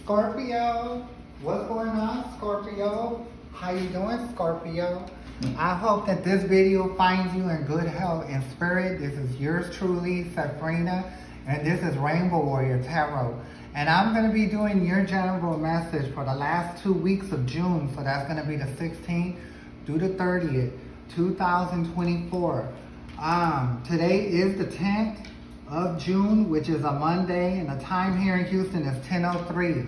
Scorpio, what's going on, Scorpio? How you doing, Scorpio? I hope that this video finds you in good health and spirit. This is yours truly, Sabrina, and this is Rainbow Warrior Tarot. And I'm going to be doing your general message for the last 2 weeks of June. So that's going to be the 16th through the 30th, 2024. Today is the 10th of June, which is a Monday, and the time here in Houston is 10:03.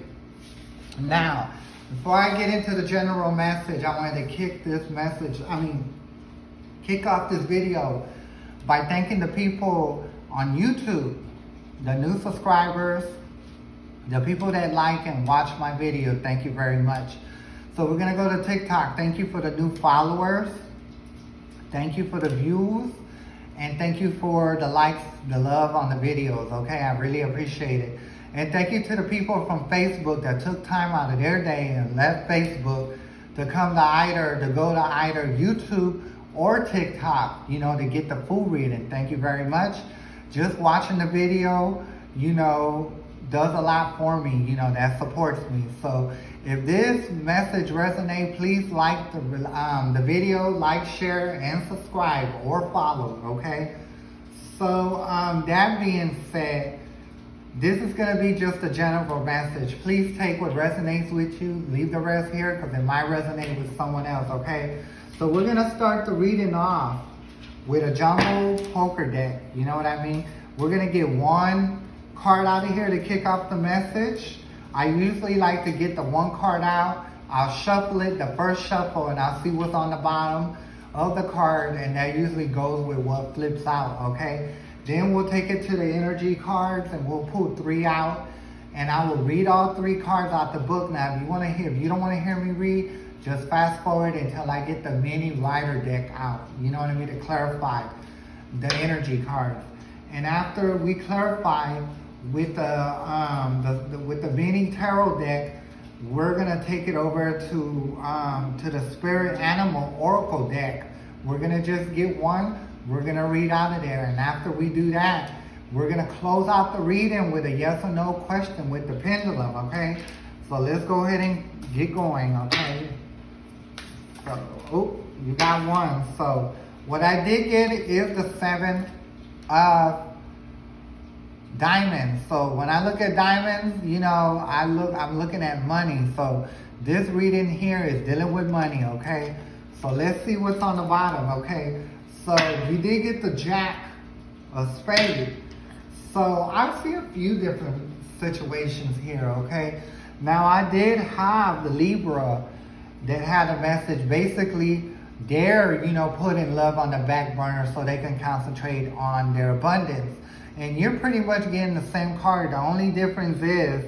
Now, before I get into the general message, I wanted to kick off this video by thanking the people on YouTube, the new subscribers, the people that like and watch my video. Thank you very much. So we're gonna go to TikTok. Thank you for the new followers. Thank you for the views. And thank you for the likes, the love on the videos, okay? I really appreciate it. And thank you to the people from Facebook that took time out of their day and left Facebook to come to go to either YouTube or TikTok, to get the full reading. Thank you very much. Just watching the video, does a lot for me, that supports me. So if this message resonates, please like the video, like, share, and subscribe or follow, okay? So that being said, this is going to be just a general message. Please take what resonates with you, leave the rest here because it might resonate with someone else, okay? So we're going to start the reading off with a jumbo poker deck, you know what I mean? We're going to get one card out of here to kick off the message. I usually like to get the one card out. I'll shuffle it, the first shuffle, and I'll see what's on the bottom of the card, and that usually goes with what flips out, okay? Then we'll take it to the energy cards, and we'll pull 3 out, and I will read all 3 cards out the book. Now, if you don't want to hear me read, just fast forward until I get the mini rider deck out. You know what I mean? To clarify the energy cards. And after we clarify with the mini tarot deck, we're gonna take it over to the spirit animal oracle deck. We're gonna just get one. We're gonna read out of there, and after we do that, we're gonna close out the reading with a yes or no question with the pendulum. Okay, so let's go ahead and get going. Okay. So, you got one. So what I did get is the 7 of diamonds. So when I look at diamonds, I'm looking at money. So this reading here is dealing with money, okay? So let's see what's on the bottom, okay? So you did get the Jack of Spades. So I see a few different situations here, okay? Now I did have the Libra that had a message. Basically, they're, putting love on the back burner so they can concentrate on their abundance. And you're pretty much getting the same card. The only difference is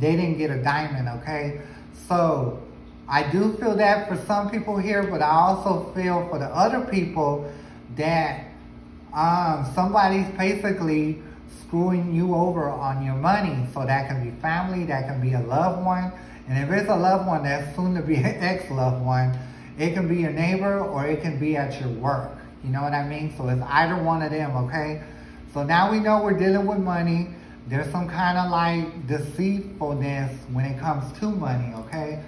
they didn't get a diamond, okay? So I do feel that for some people here, but I also feel for the other people that somebody's basically screwing you over on your money. So that can be family, that can be a loved one. And if it's a loved one, that's soon to be an ex-loved one. It can be your neighbor or it can be at your work. You know what I mean? So it's either one of them, okay? So now we know we're dealing with money. There's some kind of like deceitfulness when it comes to money, okay?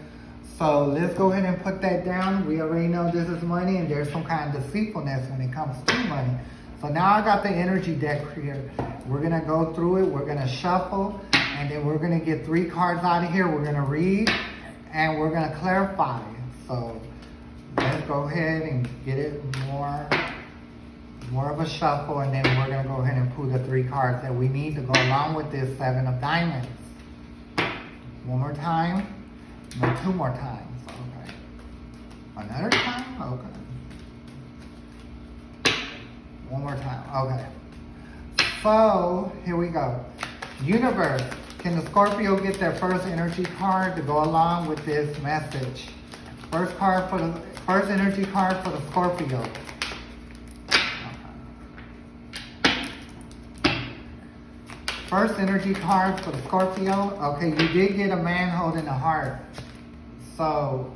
So let's go ahead and put that down. We already know this is money, and there's some kind of deceitfulness when it comes to money. So now I got the energy deck here. We're gonna go through it. We're gonna shuffle, and then we're gonna get 3 cards out of here. We're gonna read, and we're gonna clarify. So let's go ahead and get it more of a shuffle, and then we're going to go ahead and pull the 3 cards that we need to go along with this 7 of diamonds. One more time. No, 2 more times. Okay. Another time? Okay. One more time. Okay. So, here we go. Universe, can the Scorpio get their first energy card to go along with this message? First energy card for the Scorpio. First energy card for the Scorpio. Okay, you did get a man holding a heart. So,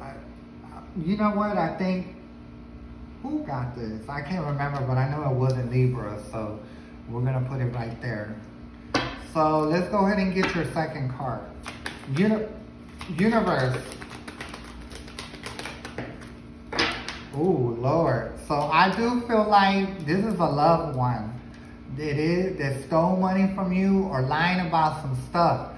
you know what? I think, who got this? I can't remember, but I know it wasn't Libra. So, we're going to put it right there. So let's go ahead and get your second card. Universe. Ooh, Lord. So I do feel like this is a loved one that stole money from you or lying about some stuff.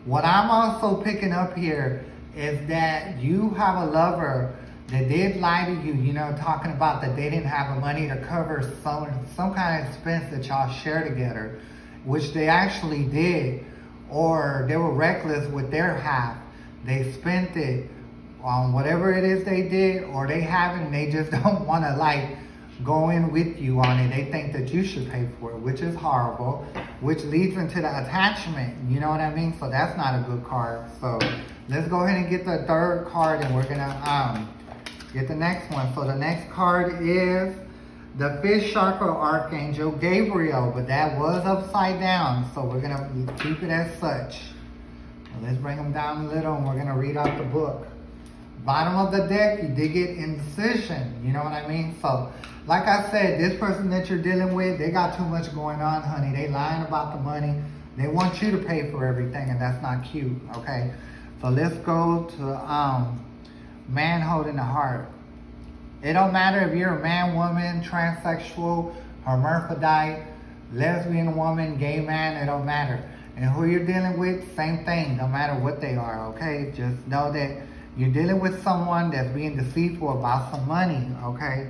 What I'm also picking up here is that you have a lover that did lie to you, you know, talking about that they didn't have the money to cover some kind of expense that y'all share together, which they actually did, or they were reckless with their half. They spent it on whatever it is they did, or they haven't, they just don't want to like go in with you on it. They think that you should pay for it, which is horrible, which leads into the attachment, you know what I mean? So that's not a good card. So let's go ahead and get the third card, and we're gonna get the next one. So the next card is the Fifth Chakra Archangel Gabriel, but that was upside down, so we're gonna keep it as such. Let's bring them down a little, and we're gonna read out the book. Bottom of the deck, you did get indecision, you know what I mean? So, like I said, this person that you're dealing with, they got too much going on, honey. They lying about the money. They want you to pay for everything, and that's not cute, okay? So let's go to man holding the heart. It don't matter if you're a man, woman, transsexual, hermaphrodite, lesbian woman, gay man, it don't matter. And who you're dealing with, same thing, no matter what they are, okay? Just know that you're dealing with someone that's being deceitful about some money, okay?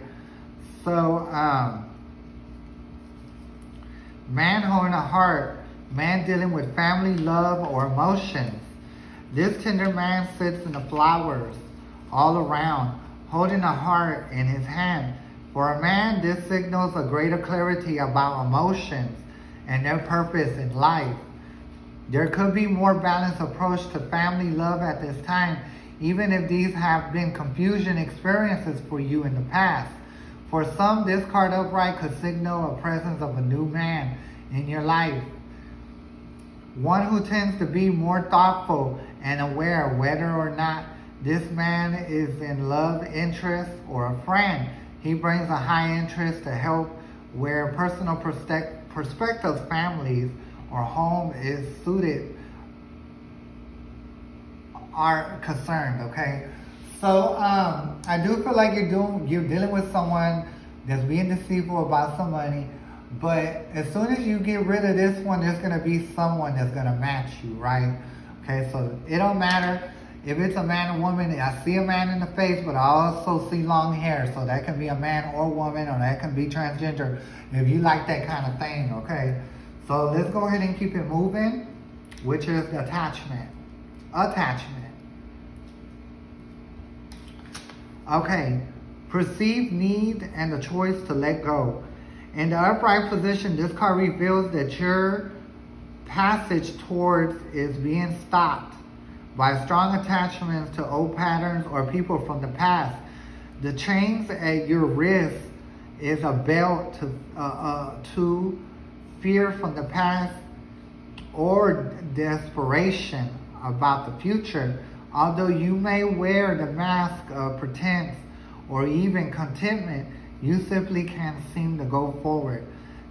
So, man holding a heart, man dealing with family, love, or emotions. This tender man sits in the flowers all around, holding a heart in his hand. For a man, this signals a greater clarity about emotions and their purpose in life. There could be more balanced approach to family love at this time, even if these have been confusion experiences for you in the past. For some, this card upright could signal a presence of a new man in your life. One who tends to be more thoughtful and aware whether or not this man is in love interest or a friend. He brings a high interest to help where personal perspectives, families, or home is suited are concerned, okay? So I do feel like you're dealing with someone that's being deceitful about some money, but as soon as you get rid of this one, there's gonna be someone that's gonna match you, right? Okay, so it don't matter if it's a man or woman. I see a man in the face, but I also see long hair, so that can be a man or woman, or that can be transgender, if you like that kind of thing, okay? So let's go ahead and keep it moving, which is the attachment. Okay, perceived need and the choice to let go. In the upright position, this card reveals that your passage towards is being stopped by strong attachments to old patterns or people from the past. The chains at your wrist is a belt to fear from the past or desperation about the future. Although you may wear the mask of pretense or even contentment, you simply can't seem to go forward.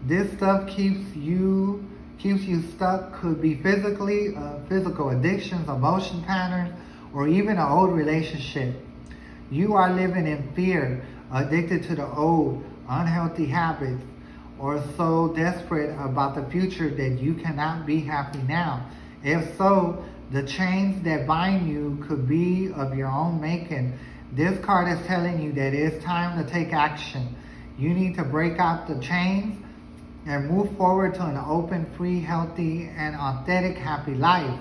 This stuff keeps you stuck. Could be physical addictions, emotion patterns, or even an old relationship. You are living in fear, addicted to the old, unhealthy habits, or so desperate about the future that you cannot be happy now. If so, the chains that bind you could be of your own making. This card is telling you that it's time to take action. You need to break out the chains and move forward to an open, free, healthy, and authentic, happy life.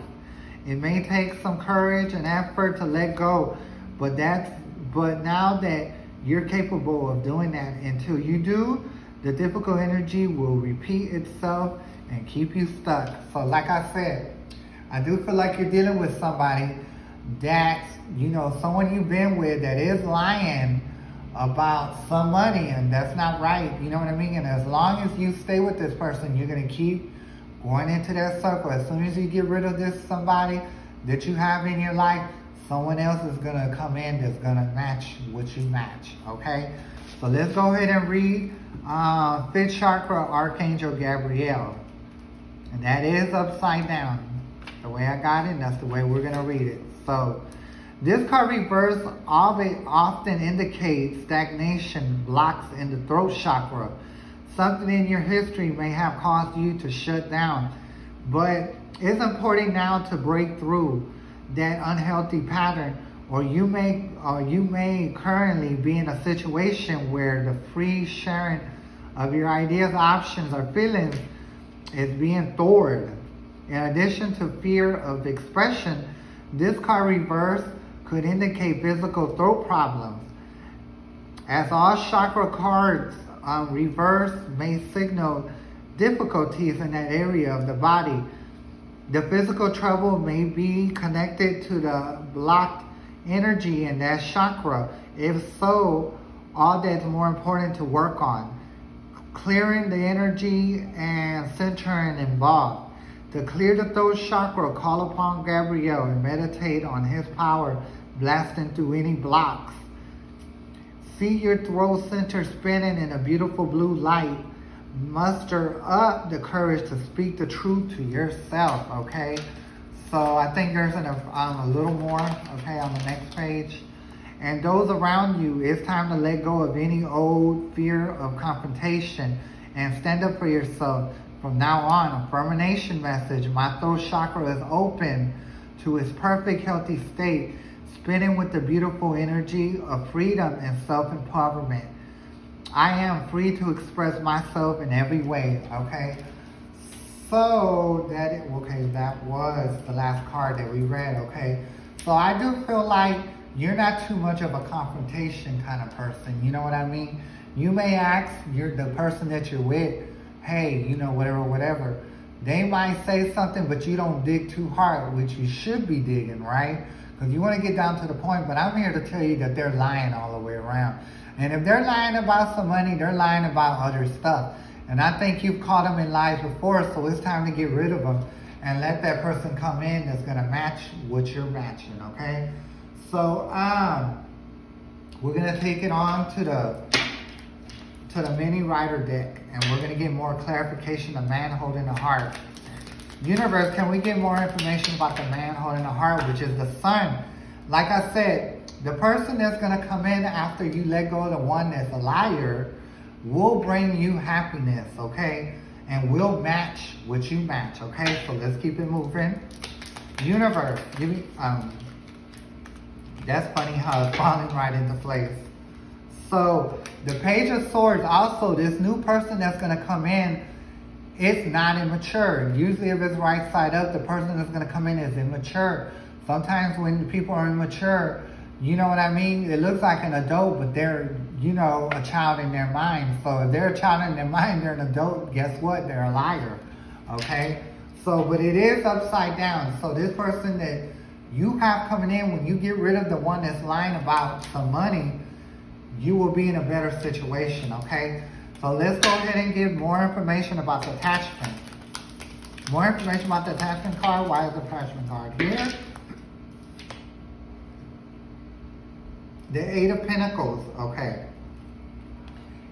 It may take some courage and effort to let go, but now that you're capable of doing that, until you do, the difficult energy will repeat itself and keep you stuck. So like I said, I do feel like you're dealing with somebody that, someone you've been with that is lying about some money, and that's not right, you know what I mean? And as long as you stay with this person, you're going to keep going into that circle. As soon as you get rid of this somebody that you have in your life, someone else is going to come in that's going to match what you match, okay? So let's go ahead and read Fifth Chakra Archangel Gabriel. And that is upside down. The way I got it, that's the way we're going to read it. So, this card reverse often indicates stagnation, blocks in the throat chakra. Something in your history may have caused you to shut down, but it's important now to break through that unhealthy pattern, or you may currently be in a situation where the free sharing of your ideas, options, or feelings is being thwarted. In addition to fear of expression, this card reverse could indicate physical throat problems. As all chakra cards reverse may signal difficulties in that area of the body. The physical trouble may be connected to the blocked energy in that chakra. If so, all that's more important to work on. Clearing the energy and centering involved. To clear the throat chakra, call upon Gabriel and meditate on his power, blasting through any blocks. See your throat center spinning in a beautiful blue light. Muster up the courage to speak the truth to yourself, okay? So I think there's a little more, okay, on the next page. And those around you, it's time to let go of any old fear of confrontation and stand up for yourself. From now on, affirmation message. My throat chakra is open to its perfect healthy state, spinning with the beautiful energy of freedom and self-empowerment. I am free to express myself in every way, okay? So, that was the last card that we read, okay? So I do feel like you're not too much of a confrontation kind of person, you know what I mean? You may ask the person that you're with, hey, you know, whatever. They might say something, but you don't dig too hard, which you should be digging, right? Because you want to get down to the point, but I'm here to tell you that they're lying all the way around. And if they're lying about some money, they're lying about other stuff. And I think you've caught them in lies before, so it's time to get rid of them and let that person come in that's going to match what you're matching, okay? So, we're going to take it on to the mini rider deck, and we're going to get more clarification of man holding a heart. Universe, can we get more information about the man holding a heart, which is the sun? Like I said, the person that's going to come in after you let go of the one that's a liar will bring you happiness, okay? And will match what you match, okay? So let's keep it moving. Universe, give me, that's funny how it's falling right into place. So the Page of Swords, also this new person that's going to come in, it's not immature. Usually if it's right side up, the person that's going to come in is immature. Sometimes when people are immature, you know what I mean? It looks like an adult, but they're, you know, a child in their mind. So if they're a child in their mind, they're an adult, guess what? They're a liar, okay? So, but it is upside down. So this person that you have coming in, when you get rid of the one that's lying about some money, you will be in a better situation, okay? So let's go ahead and give more information about the attachment. More information about the attachment card. Why is the attachment card here? The Eight of Pentacles, okay.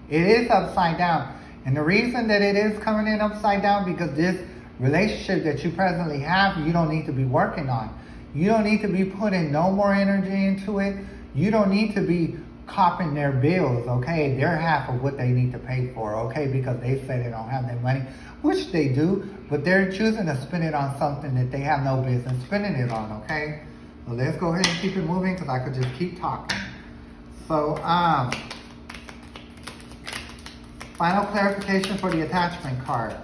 It is upside down. And the reason that it is coming in upside down, because this relationship that you presently have, you don't need to be working on. You don't need to be putting no more energy into it. You don't need to be copping their bills, okay? They're half of what they need to pay for, okay? Because they say they don't have their money, which they do, but they're choosing to spend it on something that they have no business spending it on, okay? So let's go ahead and keep it moving, because I could just keep talking. So, final clarification for the attachment card.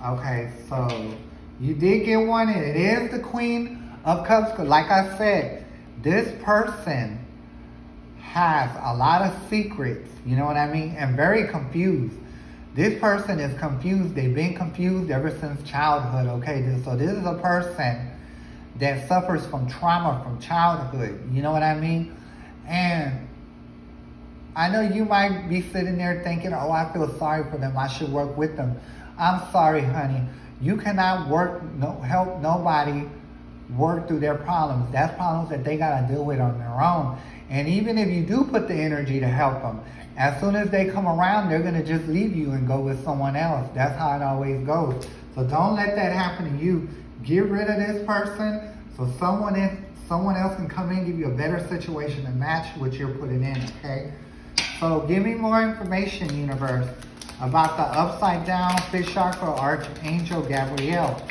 Okay, so you did get one, and it is the Queen of Cups. Like I said, this person has a lot of secrets, you know what I mean, and very confused. This person is confused. They've been confused ever since childhood, okay? So this is a person that suffers from trauma from childhood, you know what I mean? And I know you might be sitting there thinking, oh, I feel sorry for them, I should work with them. I'm sorry, honey. You cannot help nobody work through their problems. That's problems that they got to deal with on their own. And even if you do put the energy to help them, as soon as they come around, they're going to just leave you and go with someone else. That's how it always goes. So don't let that happen to you. Get rid of this person so someone else can come in, give you a better situation to match what you're putting in, okay? So give me more information, universe, about the upside down fifth chakra Archangel Gabriel.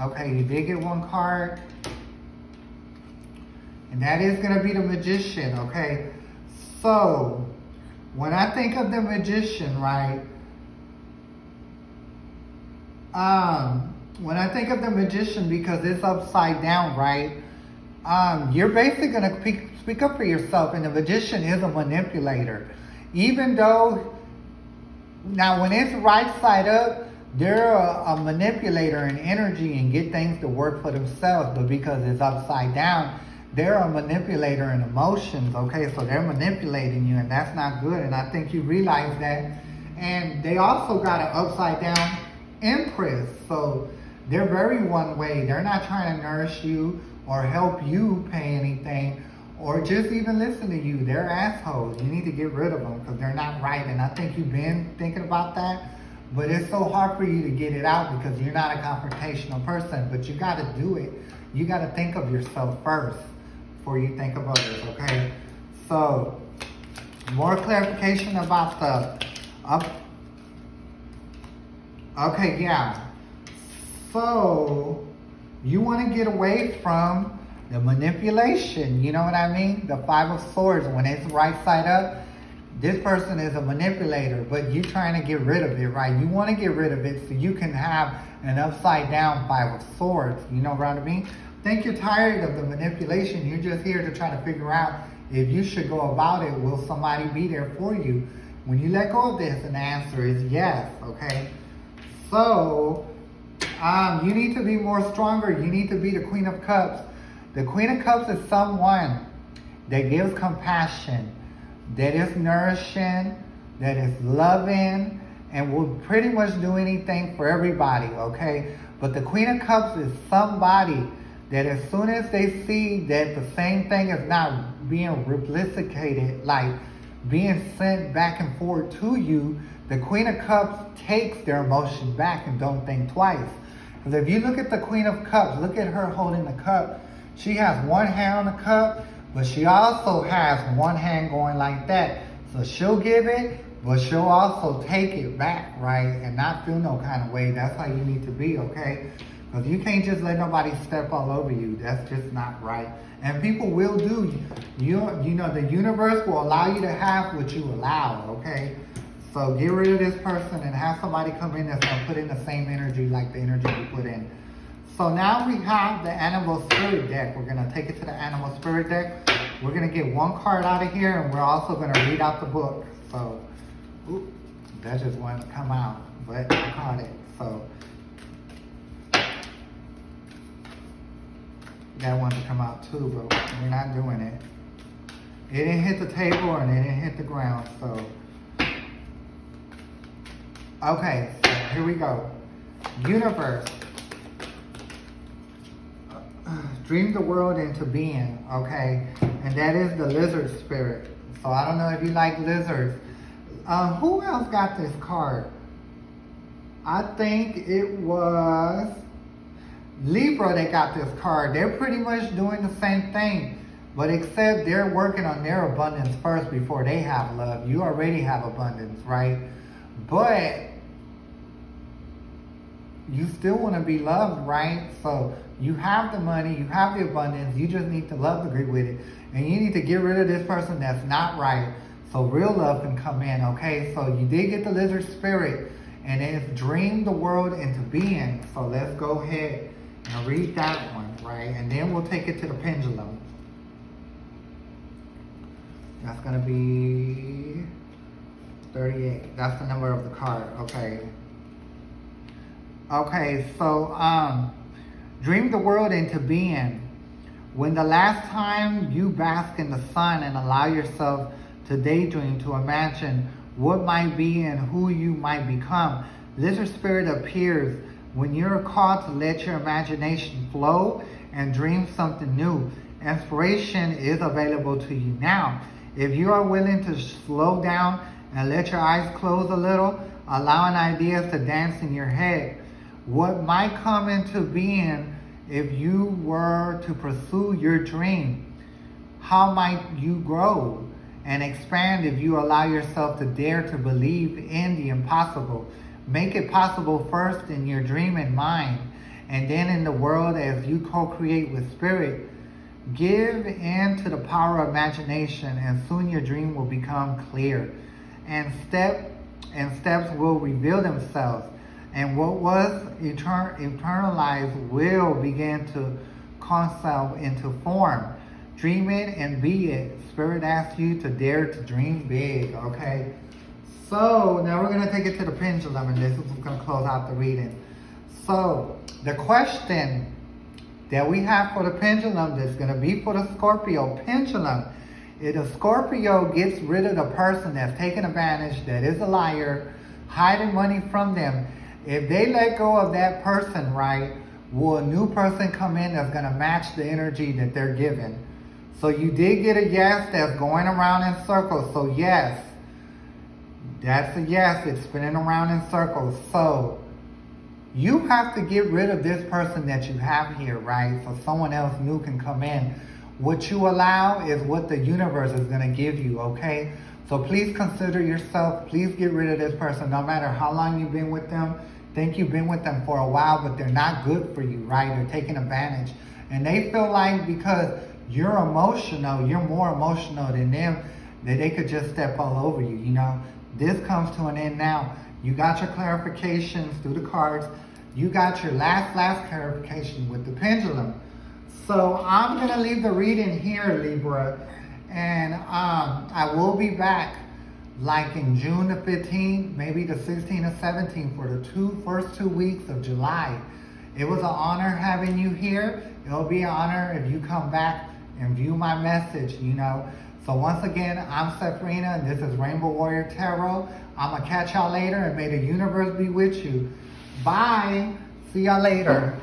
Okay, you did get one card. And that is going to be the Magician, okay? So, when I think of the Magician, right? When I think of the Magician, because it's upside down, right? You're basically going to speak up for yourself, and the Magician is a manipulator. Even though, now when it's right side up, they're a manipulator in energy and get things to work for themselves, but because it's upside down, they're a manipulator in emotions, okay? So they're manipulating you, and that's not good, and I think you realize that. And they also got an upside down Empress, so they're very one way. They're not trying to nourish you or help you pay anything or just even listen to you. They're assholes. You need to get rid of them because they're not right, and I think you've been thinking about that, but it's so hard for you to get it out because you're not a confrontational person, but you got to do it. You got to think of yourself first before you think of others, okay? So, more clarification about the okay, yeah. So, you want to get away from the manipulation, you know what I mean? The Five of Swords, when it's right side up, this person is a manipulator, but you're trying to get rid of it, right? You want to get rid of it so you can have an upside down Five of Swords, you know what I mean? Think you're tired of the manipulation. You're just here to try to figure out if you should go about it. Will somebody be there for you? When you let go of this, and the answer is yes, okay? So, you need to be more stronger. You need to be the Queen of Cups. The Queen of Cups is someone that gives compassion, that is nourishing, that is loving, and will pretty much do anything for everybody, okay? But the Queen of Cups is somebody that as soon as they see that the same thing is not being replicated, like being sent back and forth to you, the Queen of Cups takes their emotions back and don't think twice. Because if you look at the Queen of Cups, look at her holding the cup. She has one hand on the cup, but she also has one hand going like that. So she'll give it, but she'll also take it back, right? And not feel no kind of way. That's how you need to be, okay? Because you can't just let nobody step all over you. That's just not right. And people will do. You know, the universe will allow you to have what you allow, okay? So get rid of this person and have somebody come in that's going to put in the same energy like the energy you put in. So now we have the Animal Spirit deck. We're going to take it to the Animal Spirit deck. We're going to get one card out of here, and we're also going to read out the book. So, ooh, that just wanted to come out, but I caught it. So, that wanted to come out too, but we're not doing it. It didn't hit the table and it didn't hit the ground, so. Okay, so here we go. Universe. Dream the world into being, okay? And that is the lizard spirit. So I don't know if you like lizards. Who else got this card? I think it was Libra that got this card. They're pretty much doing the same thing, but except they're working on their abundance first before they have love. You already have abundance, right? But you still want to be loved, right? So you have the money, you have the abundance, you just need to love agree with it. And you need to get rid of this person that's not right so real love can come in, okay? So you did get the lizard spirit, and it's dream the world into being. So let's go ahead and read that one, right? And then we'll take it to the pendulum. That's going to be 38. That's the number of the card, okay? Okay, so dream the world into being. When the last time you bask in the sun and allow yourself to daydream, to imagine what might be and who you might become, lizard spirit appears when you're called to let your imagination flow and dream something new. Inspiration is available to you now. If you are willing to slow down and let your eyes close a little, allowing ideas to dance in your head, what might come into being if you were to pursue your dream? How might you grow and expand if you allow yourself to dare to believe in the impossible? Make it possible first in your dream and mind, and then in the world as you co-create with spirit. Give in to the power of imagination, and soon your dream will become clear, and steps will reveal themselves, and what was eternalized will begin to concept into form. Dream it and be it. Spirit asks you to dare to dream big, okay? So now we're going to take it to the pendulum, and this is going to close out the reading. So the question that we have for the pendulum that's going to be for the Scorpio pendulum, if the Scorpio gets rid of the person that's taking advantage, that is a liar, hiding money from them, if they let go of that person, right, will a new person come in that's going to match the energy that they're given? So you did get a yes that's going around in circles. So yes, that's a yes. It's spinning around in circles. So you have to get rid of this person that you have here, right? So someone else new can come in. What you allow is what the universe is going to give you, okay? So please consider yourself. Please get rid of this person, no matter how long you've been with them. Think you've been with them for a while, but they're not good for you, right? They're taking advantage. And they feel like because you're emotional, you're more emotional than them, that they could just step all over you, you know? This comes to an end now. You got your clarifications through the cards. You got your last clarification with the pendulum. So I'm going to leave the reading here, Libra. And I will be back like in June the 15th, maybe the 16th or 17th for the first 2 weeks of July. It was an honor having you here. It'll be an honor if you come back and view my message, you know. So once again, I'm Sephrina, and this is Rainbow Warrior Tarot. I'm going to catch y'all later, and may the universe be with you. Bye. See y'all later.